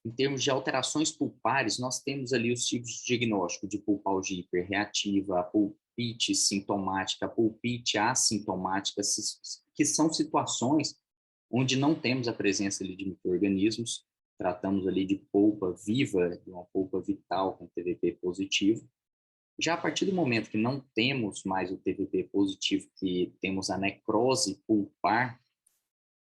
Em termos de alterações pulpares, nós temos ali os tipos de diagnóstico de pulpalgia hiperreativa, a pulpite sintomática, a pulpite assintomática, que são situações onde não temos a presença ali de micro-organismos, tratamos ali de polpa viva, de uma polpa vital com TVP positivo. Já a partir do momento que não temos mais o TVP positivo, que temos a necrose pulpar,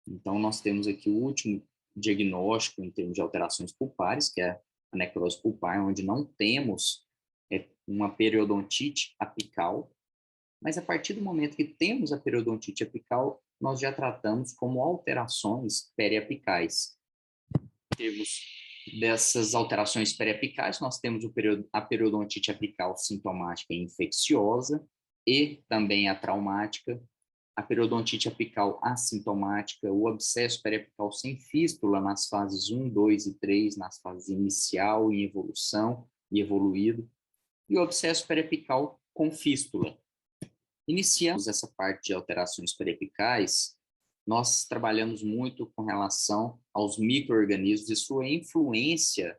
então nós temos aqui o último diagnóstico em termos de alterações pulpares, que é a necrose pulpar, onde não temos uma periodontite apical, mas a partir do momento que temos a periodontite apical, nós já tratamos como alterações periapicais. Em termos dessas alterações periapicais, nós temos a periodontite apical sintomática e infecciosa e também a traumática, a periodontite apical assintomática, o abscesso periapical sem fístula nas fases 1, 2 e 3, nas fases inicial e evolução e evoluído, e o abscesso periapical com fístula. Iniciamos essa parte de alterações periapicais, nós trabalhamos muito com relação aos micro-organismos e sua influência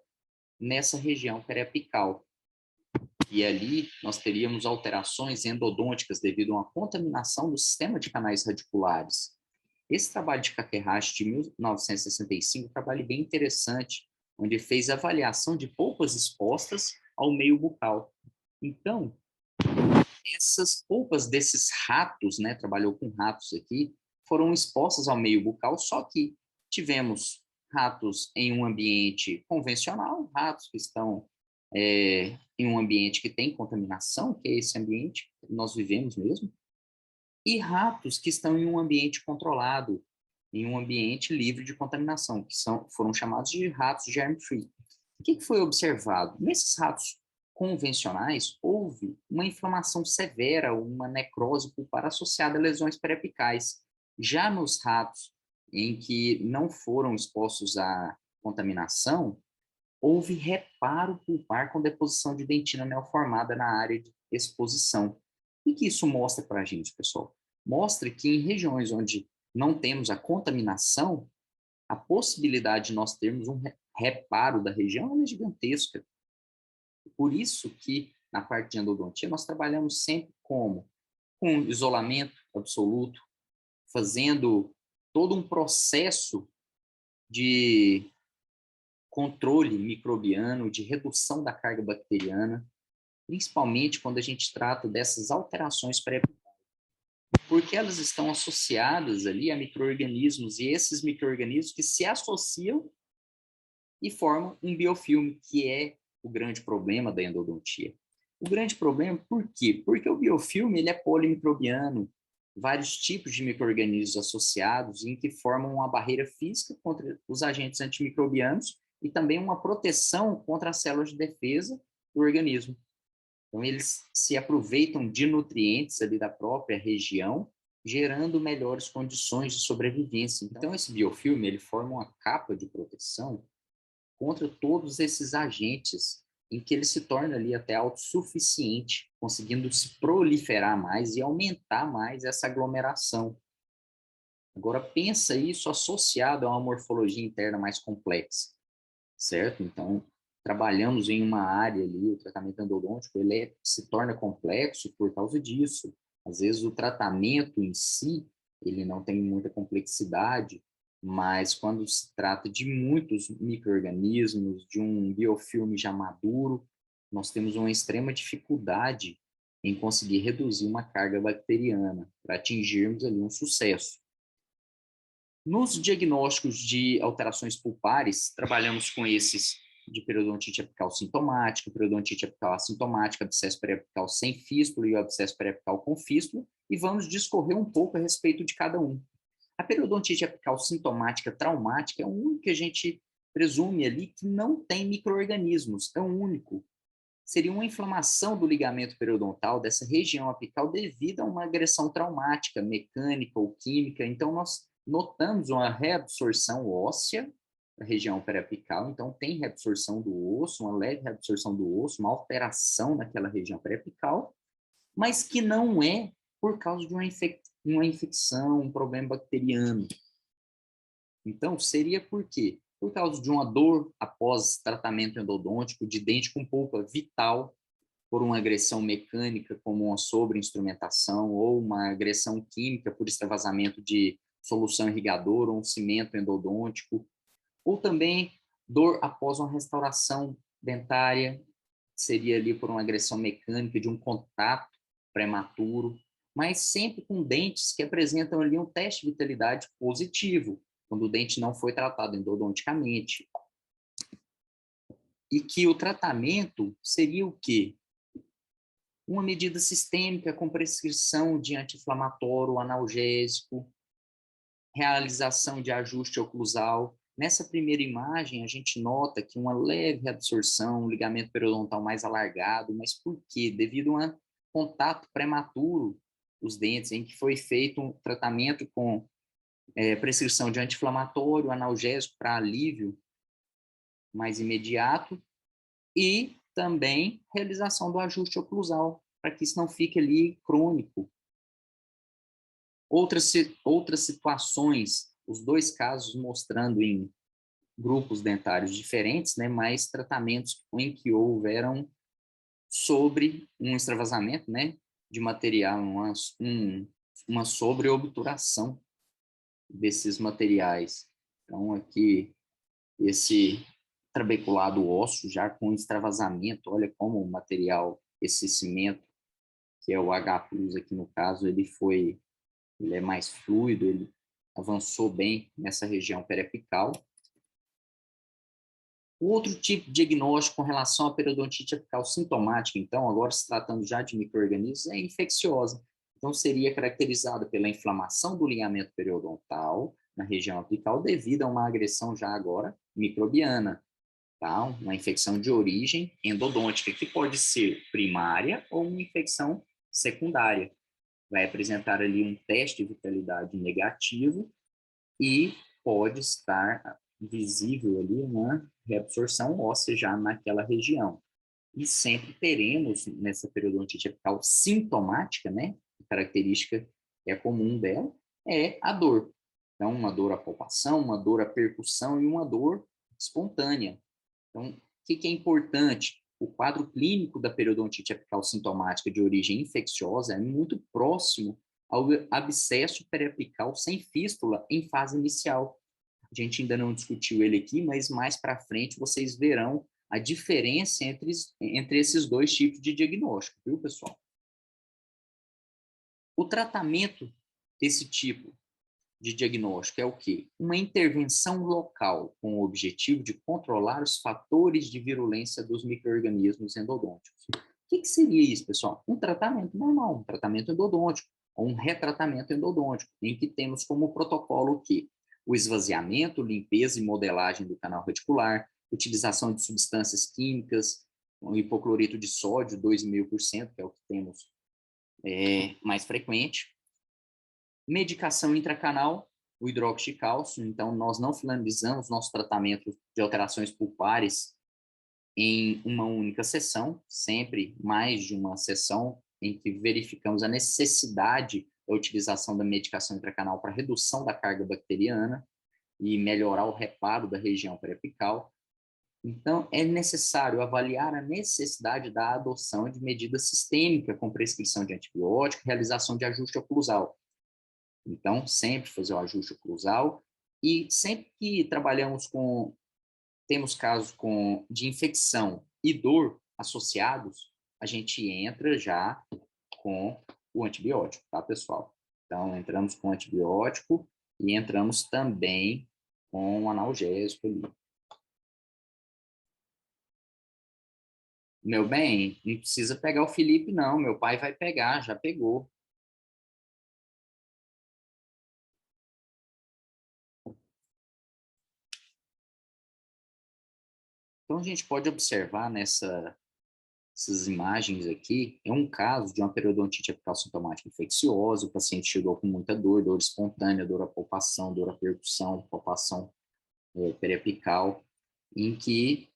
nessa região periapical. E ali nós teríamos alterações endodônticas devido a uma contaminação do sistema de canais radiculares. Esse trabalho de Kakehashi, de 1965, é um trabalho bem interessante, onde fez avaliação de polpas expostas ao meio bucal. Então, essas polpas desses ratos, né, trabalhou com ratos aqui, foram expostas ao meio bucal, só que tivemos ratos em um ambiente convencional, ratos que estão em um ambiente que tem contaminação, que é esse ambiente que nós vivemos mesmo, e ratos que estão em um ambiente controlado, em um ambiente livre de contaminação, que foram chamados de ratos germ-free. O que foi observado? Nesses ratos convencionais, houve uma inflamação severa, uma necrose pulpar associada a lesões periapicais. Já nos ratos em que não foram expostos à contaminação, houve reparo pulpar com deposição de dentina neoformada na área de exposição. O que isso mostra para a gente, pessoal? Mostra que em regiões onde não temos a contaminação, a possibilidade de nós termos um reparo da região é gigantesca. Por isso que, na parte de endodontia, nós trabalhamos sempre com isolamento absoluto, fazendo todo um processo de controle microbiano, de redução da carga bacteriana, principalmente quando a gente trata dessas alterações pré-apicais, porque elas estão associadas ali a micro-organismos, e esses micro-organismos que se associam e formam um biofilme, que é o grande problema da endodontia. O grande problema, por quê? Porque o biofilme ele é polimicrobiano, vários tipos de micro-organismos associados, em que formam uma barreira física contra os agentes antimicrobianos e também uma proteção contra as células de defesa do organismo. Então, eles se aproveitam de nutrientes ali da própria região, gerando melhores condições de sobrevivência. Então, esse biofilme ele forma uma capa de proteção contra todos esses agentes, em que ele se torna ali até autossuficiente, conseguindo se proliferar mais e aumentar mais essa aglomeração. Agora, pensa isso associado a uma morfologia interna mais complexa, certo? Então, trabalhamos em uma área ali, o tratamento endodôntico, ele se torna complexo por causa disso. Às vezes, o tratamento em si, ele não tem muita complexidade, mas quando se trata de muitos micro-organismos, de um biofilme já maduro, nós temos uma extrema dificuldade em conseguir reduzir uma carga bacteriana para atingirmos ali um sucesso. Nos diagnósticos de alterações pulpares, trabalhamos com esses de periodontite apical sintomática, periodontite apical assintomática, abscesso periapical sem fístula e o abscesso periapical com fístula, e vamos discorrer um pouco a respeito de cada um. A periodontite apical sintomática traumática é o único que a gente presume ali que não tem micro-organismos, é o único. Seria uma inflamação do ligamento periodontal dessa região apical devido a uma agressão traumática, mecânica ou química. Então, nós notamos uma reabsorção óssea da região periapical, então tem reabsorção do osso, uma leve reabsorção do osso, uma alteração naquela região periapical, mas que não é por causa de uma infecção, um problema bacteriano. Então, seria por quê? por causa de uma dor após tratamento endodôntico de dente com polpa vital, por uma agressão mecânica, como uma sobreinstrumentação, ou uma agressão química por extravasamento de solução irrigadora ou um cimento endodôntico, ou também dor após uma restauração dentária, seria ali por uma agressão mecânica de um contato prematuro, mas sempre com dentes que apresentam ali um teste de vitalidade positivo, quando o dente não foi tratado endodonticamente. E que o tratamento seria o quê? Uma medida sistêmica com prescrição de anti-inflamatório, analgésico, realização de ajuste oclusal. Nessa primeira imagem, a gente nota que uma leve reabsorção, um ligamento periodontal mais alargado, mas por quê? Devido a um contato prematuro dos dentes, em que foi feito um tratamento com prescrição de anti-inflamatório, analgésico para alívio mais imediato, e também realização do ajuste oclusal, para que isso não fique ali crônico. Outras situações, os dois casos mostrando em grupos dentários diferentes, né, mas tratamentos em que houveram sobre um extravasamento, né, de material, uma sobreobturação desses materiais. Então, aqui, esse trabeculado ósseo já com extravasamento, olha como o material, esse cimento, que é o H+, aqui no caso, ele é mais fluido, ele avançou bem nessa região periapical. O outro tipo de diagnóstico com relação à periodontite apical sintomática, então, agora se tratando já de micro-organismos, é infecciosa. Então, seria caracterizada pela inflamação do ligamento periodontal na região apical devido a uma agressão já agora microbiana, tá? Uma infecção de origem endodôntica, que pode ser primária ou uma infecção secundária. Vai apresentar ali um teste de vitalidade negativo e pode estar visível ali uma reabsorção óssea já naquela região. E sempre teremos, nessa periodontite apical sintomática, né, a característica que é comum dela, é a dor. Então, uma dor à palpação, uma dor à percussão e uma dor espontânea. Então, o que é importante? O quadro clínico da periodontite apical sintomática de origem infecciosa é muito próximo ao abscesso periapical sem fístula em fase inicial. A gente ainda não discutiu ele aqui, mas mais para frente vocês verão a diferença entre esses dois tipos de diagnóstico, viu, pessoal? O tratamento desse tipo de diagnóstico é o quê? Uma intervenção local com o objetivo de controlar os fatores de virulência dos micro-organismos endodônticos. O que seria isso, pessoal? Um tratamento normal, um tratamento endodôntico, ou um retratamento endodôntico, em que temos como protocolo o quê? O esvaziamento, limpeza e modelagem do canal reticular, utilização de substâncias químicas, o hipoclorito de sódio, 2,5%, que é o que temos mais frequente, medicação intracanal, o hidróxido de cálcio. Então, nós não finalizamos nosso tratamento de alterações pulpares em uma única sessão, sempre mais de uma sessão, em que verificamos a necessidade da utilização da medicação intracanal para redução da carga bacteriana e melhorar o reparo da região periapical. Então, é necessário avaliar a necessidade da adoção de medida sistêmica com prescrição de antibiótico, realização de ajuste oclusal. Então, sempre fazer o ajuste oclusal e sempre que temos casos de infecção e dor associados, a gente entra já com o antibiótico, tá, pessoal? Então, entramos com antibiótico e entramos também com um analgésico ali. Meu bem, não precisa pegar o Felipe, não. Meu pai vai pegar, já pegou. Então, a gente pode observar essas imagens aqui, é um caso de uma periodontite apical sintomática infecciosa. O paciente chegou com muita dor, dor espontânea, dor à palpação, dor à percussão, palpação periapical, em que,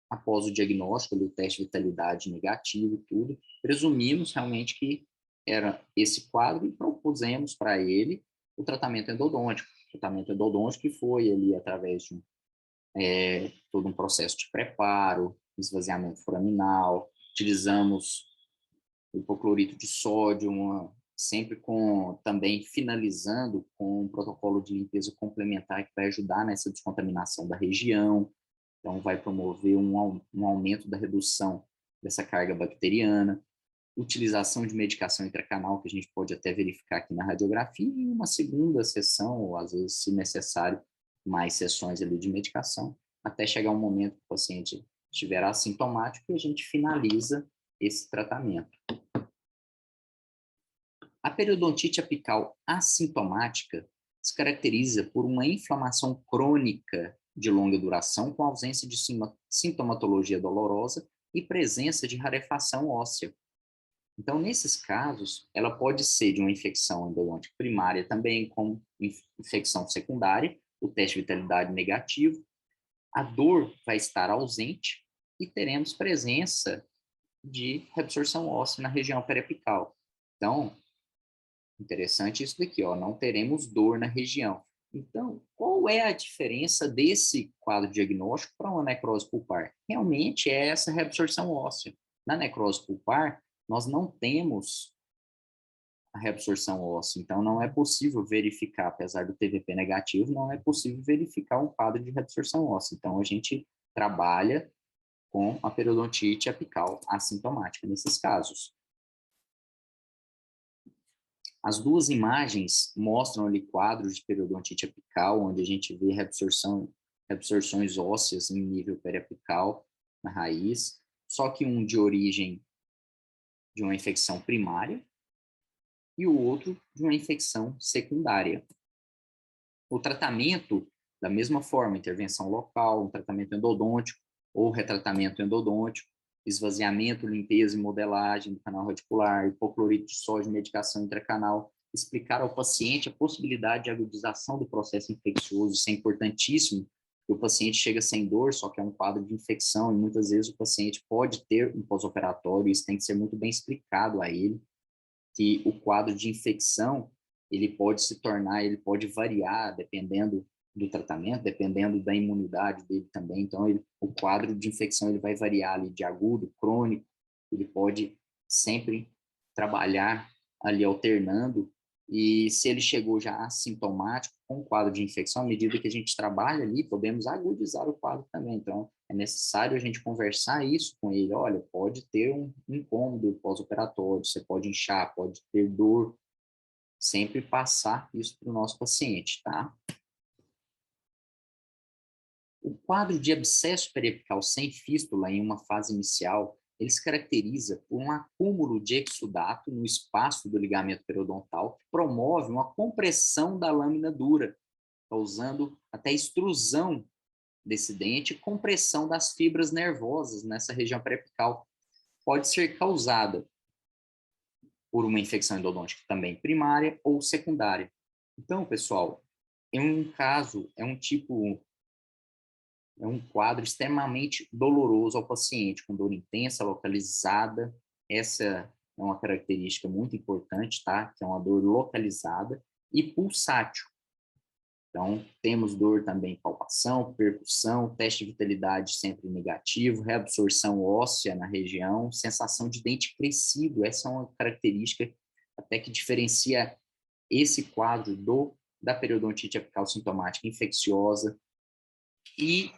após o diagnóstico, o teste de vitalidade negativo e tudo, presumimos realmente que era esse quadro e propusemos para ele o tratamento endodôntico. O tratamento endodôntico que foi ali através de todo um processo de preparo, esvaziamento foraminal, utilizamos o hipoclorito de sódio, sempre também finalizando com um protocolo de limpeza complementar que vai ajudar nessa descontaminação da região, então vai promover um aumento da redução dessa carga bacteriana, utilização de medicação intracanal, que a gente pode até verificar aqui na radiografia, e uma segunda sessão, ou às vezes, se necessário, mais sessões ali de medicação, até chegar um momento que o paciente estiver assintomático e a gente finaliza esse tratamento. A periodontite apical assintomática se caracteriza por uma inflamação crônica de longa duração com ausência de sintomatologia dolorosa e presença de rarefação óssea. Então, nesses casos, ela pode ser de uma infecção endodôntica primária também, como infecção secundária, o teste de vitalidade negativo, a dor vai estar ausente e teremos presença de reabsorção óssea na região periapical. Então, interessante isso daqui, ó, não teremos dor na região. Então, qual é a diferença desse quadro diagnóstico para uma necrose pulpar? Realmente é essa reabsorção óssea. Na necrose pulpar, nós não temos a reabsorção óssea, então não é possível verificar, apesar do TVP negativo, não é possível verificar um quadro de reabsorção óssea. Então, a gente trabalha com a periodontite apical assintomática nesses casos. As duas imagens mostram ali quadros de periodontite apical, onde a gente vê reabsorções ósseas em nível periapical na raiz, só que um de origem de uma infecção primária e o outro de uma infecção secundária. O tratamento, da mesma forma, intervenção local, um tratamento endodôntico ou retratamento endodôntico, esvaziamento, limpeza e modelagem do canal radicular, hipoclorito de sódio, medicação intracanal, explicar ao paciente a possibilidade de agudização do processo infeccioso, isso é importantíssimo, porque o paciente chega sem dor, só que é um quadro de infecção, e muitas vezes o paciente pode ter um pós-operatório, isso tem que ser muito bem explicado a ele, que o quadro de infecção, ele pode variar dependendo do tratamento, dependendo da imunidade dele também. Então, o quadro de infecção ele vai variar ali de agudo, crônico, ele pode sempre trabalhar ali alternando, e se ele chegou já assintomático com o quadro de infecção, à medida que a gente trabalha ali, podemos agudizar o quadro também. Então, é necessário a gente conversar isso com ele. Olha, pode ter um incômodo pós-operatório, você pode inchar, pode ter dor, sempre passar isso para o nosso paciente, tá? O quadro de abscesso periapical sem fístula em uma fase inicial, ele se caracteriza por um acúmulo de exudato no espaço do ligamento periodontal que promove uma compressão da lâmina dura, causando até extrusão desse dente e compressão das fibras nervosas nessa região periapical. Pode ser causada por uma infecção endodôntica também primária ou secundária. Então, pessoal, é um quadro extremamente doloroso ao paciente, com dor intensa, localizada. Essa é uma característica muito importante, tá? Que é uma dor localizada e pulsátil. Então, temos dor também, palpação, percussão, teste de vitalidade sempre negativo, reabsorção óssea na região, sensação de dente crescido. Essa é uma característica até que diferencia esse quadro da periodontite apical sintomática infecciosa. E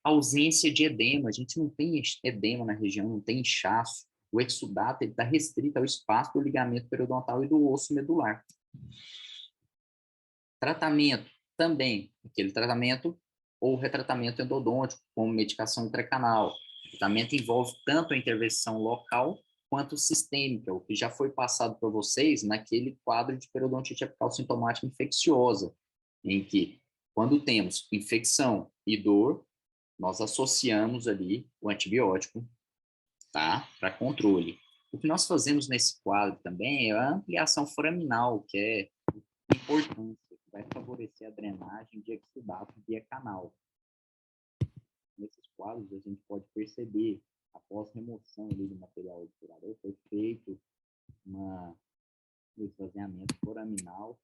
ausência de edema. A gente não tem edema na região, não tem inchaço. O exudato está restrito ao espaço do ligamento periodontal e do osso medular. Tratamento também, aquele tratamento ou retratamento endodôntico, como medicação intracanal. O tratamento envolve tanto a intervenção local quanto sistêmica, o que já foi passado para vocês naquele quadro de periodontite apical sintomática infecciosa, em que, quando temos infecção e dor, nós associamos ali o antibiótico, tá? Para controle. O que nós fazemos nesse quadro também é a ampliação foraminal, que é importante, que vai favorecer a drenagem de exudato via canal. Nesses quadros, a gente pode perceber, após remoção ali do material obturador, foi feito um esvaziamento foraminal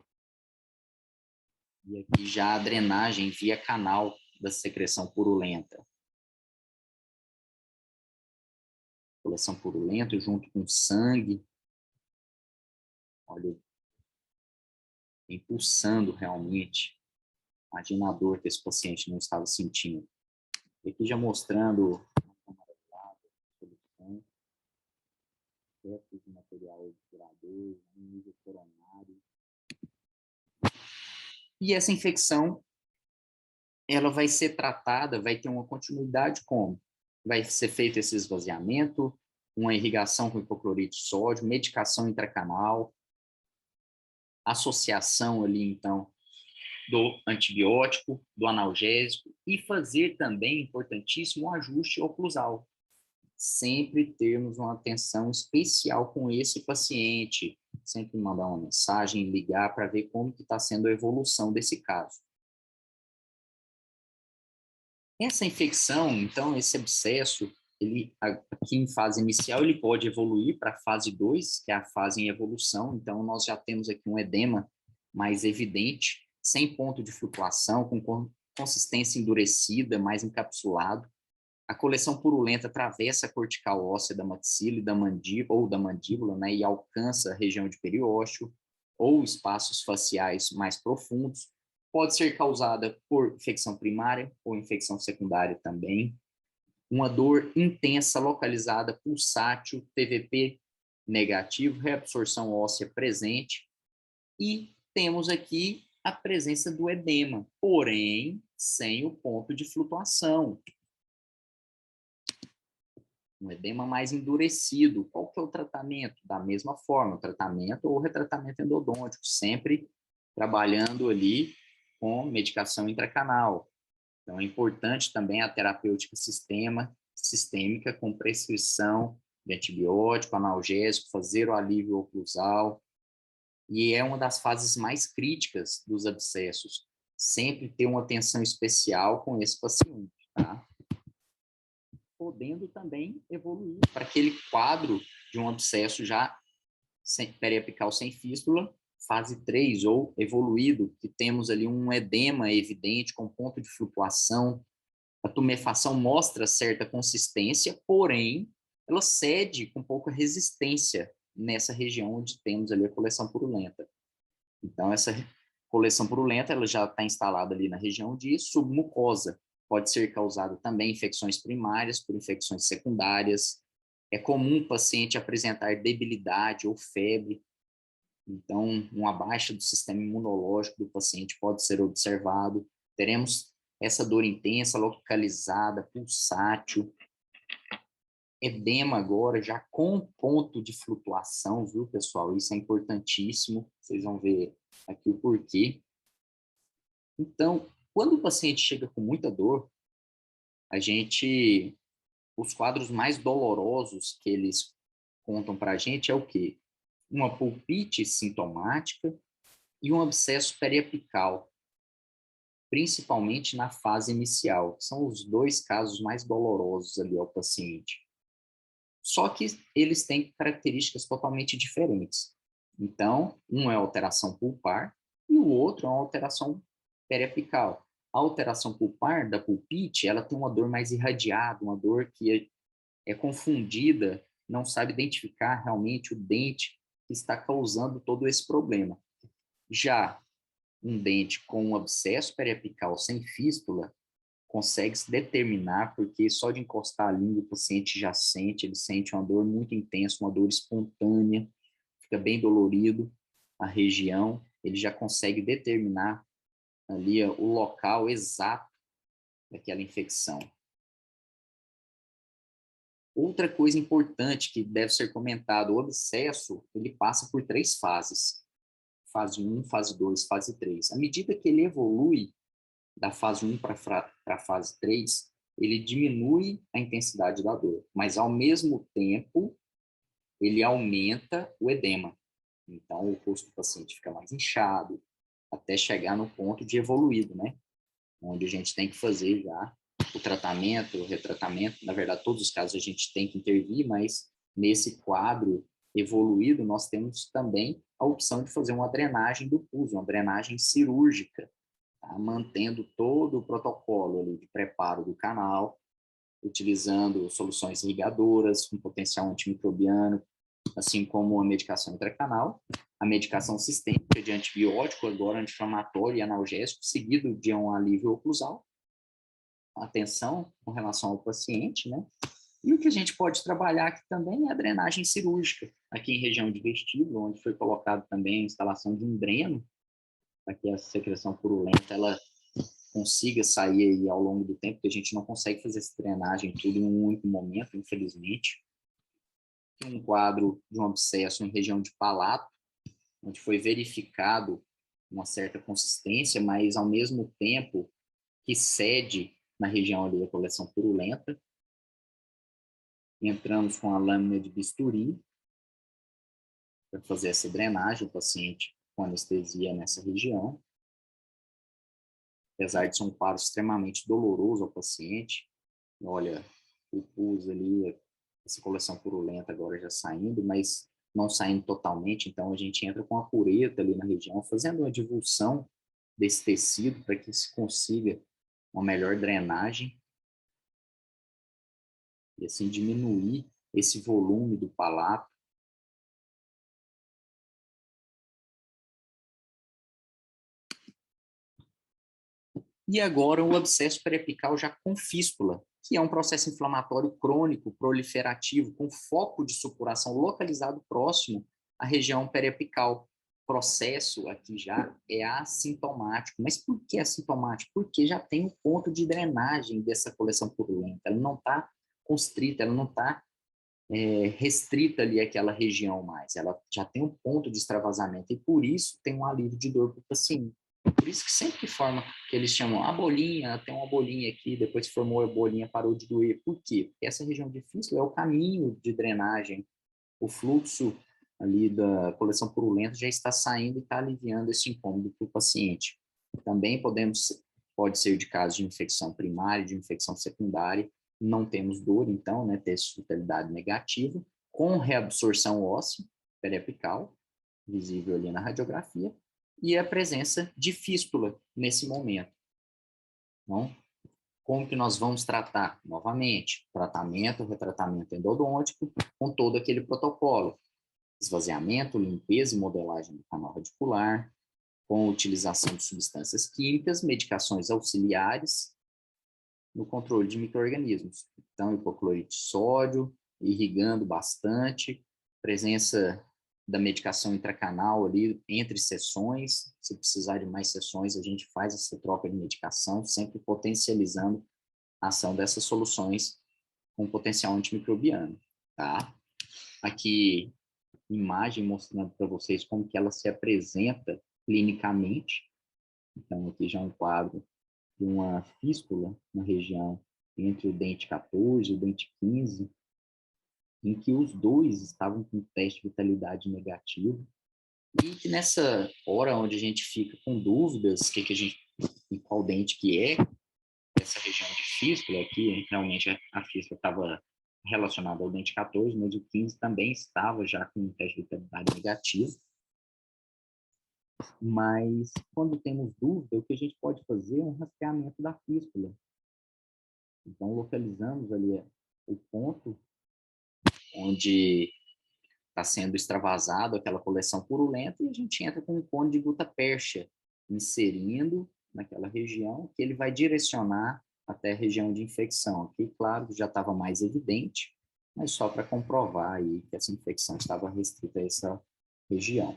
e aqui já a drenagem via canal da secreção purulenta. Coleção purulenta junto com sangue. Olha, impulsando realmente. Imagina a dor que esse paciente não estava sentindo. E aqui já mostrando solução, restos de material duradouro, nível coronário. E essa infecção, ela vai ser tratada, vai ter uma continuidade como? Vai ser feito esse esvaziamento, uma irrigação com hipoclorito de sódio, medicação intracanal, associação ali, então, do antibiótico, do analgésico, e fazer também, importantíssimo, o ajuste oclusal. Sempre termos uma atenção especial com esse paciente, sempre mandar uma mensagem, ligar para ver como que está sendo a evolução desse caso. Essa infecção, então, esse abscesso, ele, aqui em fase inicial, ele pode evoluir para a fase 2, que é a fase em evolução. Então, nós já temos aqui um edema mais evidente, sem ponto de flutuação, com consistência endurecida, mais encapsulado. A coleção purulenta atravessa a cortical óssea da maxila e da mandíbula, ou da mandíbula, né, e alcança a região de periósteo, ou espaços faciais mais profundos. Pode ser causada por infecção primária ou infecção secundária também. Uma dor intensa localizada, pulsátil, TVP negativo, reabsorção óssea presente. E temos aqui a presença do edema, porém sem o ponto de flutuação. Um edema mais endurecido. Qual que é o tratamento? Da mesma forma, tratamento ou retratamento endodôntico, sempre trabalhando ali com medicação intracanal. Então, é importante também a terapêutica sistêmica com prescrição de antibiótico, analgésico, fazer o alívio oclusal. E é uma das fases mais críticas dos abscessos. Sempre ter uma atenção especial com esse paciente, tá? Podendo também evoluir para aquele quadro de um abscesso já periapical sem fístula, fase 3 ou evoluído, que temos ali um edema evidente com ponto de flutuação. A tumefação mostra certa consistência, porém, ela cede com pouca resistência nessa região onde temos ali a coleção purulenta. Então, essa coleção purulenta ela já está instalada ali na região de submucosa. Pode ser causada também infecções primárias por infecções secundárias. É comum o paciente apresentar debilidade ou febre. Então, uma baixa do sistema imunológico do paciente pode ser observado. Teremos essa dor intensa, localizada, pulsátil. Edema agora, já com ponto de flutuação, viu, pessoal? Isso é importantíssimo. Vocês vão ver aqui o porquê. Então, quando o paciente chega com muita dor, os quadros mais dolorosos que eles contam para a gente é o quê? Uma pulpite sintomática e um abscesso periapical, principalmente na fase inicial. São os dois casos mais dolorosos ali ao paciente. Só que eles têm características totalmente diferentes. Então, um é alteração pulpar e o outro é uma alteração periapical. A alteração pulpar da pulpite, ela tem uma dor mais irradiada, uma dor que é confundida, não sabe identificar realmente o dente que está causando todo esse problema. Já um dente com um abscesso periapical sem fístula consegue se determinar, porque só de encostar a língua o paciente já sente, ele sente uma dor muito intensa, uma dor espontânea, fica bem dolorido a região, ele já consegue determinar ali o local exato daquela infecção. Outra coisa importante que deve ser comentado, o abscesso, ele passa por 3 fases. Fase 1, fase 2, fase 3. À medida que ele evolui da fase 1 para a fase 3, ele diminui a intensidade da dor, mas ao mesmo tempo ele aumenta o edema. Então o rosto do paciente fica mais inchado, até chegar no ponto de evoluído, né? Onde a gente tem que fazer já o tratamento, o retratamento. Na verdade, todos os casos a gente tem que intervir, mas nesse quadro evoluído, nós temos também a opção de fazer uma drenagem do pus, uma drenagem cirúrgica. tá? Mantendo todo o protocolo ali de preparo do canal, utilizando soluções irrigadoras com potencial antimicrobiano, assim como a medicação intracanal, a medicação sistêmica de antibiótico, agora anti-inflamatório e analgésico, seguido de um alívio oclusal, atenção com relação ao paciente, né? E o que a gente pode trabalhar aqui também é a drenagem cirúrgica, aqui em região de vestíbulo, onde foi colocado também a instalação de um dreno, para que a secreção purulenta ela consiga sair aí ao longo do tempo, porque a gente não consegue fazer essa drenagem tudo em um único momento, infelizmente. Um quadro de um abscesso em região de palato, onde foi verificado uma certa consistência, mas ao mesmo tempo que cede na região ali da coleção purulenta. Entramos com a lâmina de bisturi para fazer essa drenagem, o paciente com anestesia nessa região. Apesar de ser um quadro extremamente doloroso ao paciente, olha, o pus ali, essa coleção purulenta agora já saindo, mas não saindo totalmente, então a gente entra com a pureta ali na região, fazendo uma divulsão desse tecido para que se consiga uma melhor drenagem e assim diminuir esse volume do palato. E agora o abscesso periapical já com fístula, que é um processo inflamatório crônico, proliferativo, com foco de supuração localizado próximo à região periapical. O processo aqui já é assintomático. Mas por que assintomático? Porque já tem um ponto de drenagem dessa coleção purulenta. Ela não está constrita, ela não está restrita ali àquela região mais. Ela já tem um ponto de extravasamento e por isso tem um alívio de dor para o paciente. Por isso que sempre que forma, que eles chamam a bolinha, tem uma bolinha aqui, depois que formou a bolinha parou de doer. Por quê? Porque essa região de fístula é o caminho de drenagem, o fluxo ali da coleção purulenta já está saindo e está aliviando esse incômodo para o paciente. Também pode ser de caso de infecção primária, de infecção secundária, não temos dor, então, né, teste de vitalidade negativo, com reabsorção óssea periapical, visível ali na radiografia, e a presença de fístula nesse momento. Então, como que nós vamos tratar? Novamente, tratamento, retratamento endodôntico, com todo aquele protocolo. Esvaziamento, limpeza e modelagem do canal radicular, com utilização de substâncias químicas, medicações auxiliares, no controle de micro-organismos. Então, hipoclorito de sódio, irrigando bastante, presença da medicação intracanal ali entre sessões. Se precisar de mais sessões, a gente faz essa troca de medicação, sempre potencializando a ação dessas soluções com potencial antimicrobiano, tá? Aqui, imagem mostrando para vocês como que ela se apresenta clinicamente. Então, aqui já é um quadro de uma fístula na região entre o dente 14 e o dente 15, em que os dois estavam com teste de vitalidade negativo, e que nessa hora onde a gente fica com dúvidas em qual dente que é, essa região de fístula aqui, realmente a fístula estava relacionada ao dente 14, mas o 15 também estava já com um teste de vitalidade negativo. Mas quando temos dúvida, o que a gente pode fazer é um rastreamento da fístula. Então, localizamos ali o ponto onde está sendo extravasado aquela coleção purulenta e a gente entra com um cone de gutapercha, inserindo naquela região, que ele vai direcionar até a região de infecção. Aqui, claro, já estava mais evidente, mas só para comprovar aí que essa infecção estava restrita a essa região.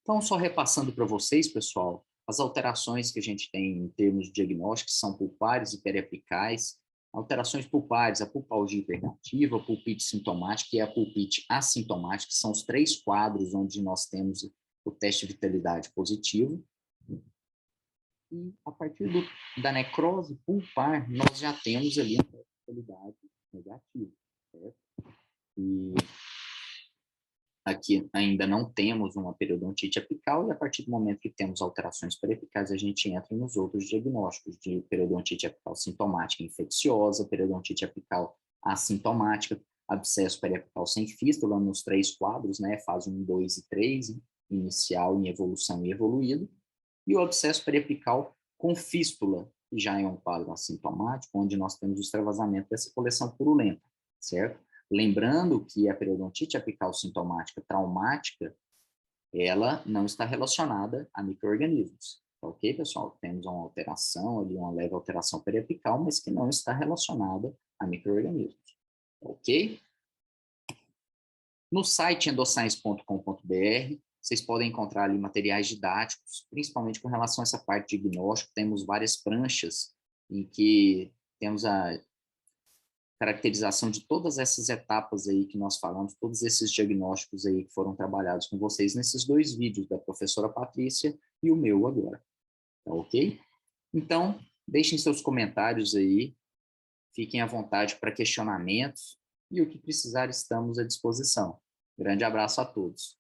Então, só repassando para vocês, pessoal, as alterações que a gente tem em termos de diagnóstico são pulpares e periapicais. Alterações pulpares, a pulpalgia hiperreativa, a pulpite sintomática e a pulpite assintomática, são os três quadros onde nós temos o teste de vitalidade positivo. E a partir da necrose pulpar, nós já temos ali a teste de vitalidade negativa, certo? E aqui ainda não temos uma periodontite apical, e a partir do momento que temos alterações periapicais, a gente entra nos outros diagnósticos de periodontite apical sintomática infecciosa, periodontite apical assintomática, abscesso periapical sem fístula, nos três quadros, né, fase 1, 2 e 3, inicial, em evolução e evoluído, e o abscesso periapical com fístula, que já é um quadro assintomático, onde nós temos o extravasamento dessa coleção purulenta, certo? Lembrando que a periodontite apical sintomática traumática, ela não está relacionada a micro-organismos. Tá ok, pessoal? Temos uma alteração ali, uma leve alteração periapical, mas que não está relacionada a micro-organismos. Ok? No site endoscience.com.br, vocês podem encontrar ali materiais didáticos, principalmente com relação a essa parte de diagnóstico. Temos várias pranchas em que temos a caracterização de todas essas etapas aí que nós falamos, todos esses diagnósticos aí que foram trabalhados com vocês nesses 2 vídeos, da professora Patrícia e o meu agora. Tá ok? Então, deixem seus comentários aí, fiquem à vontade para questionamentos e o que precisar estamos à disposição. Grande abraço a todos.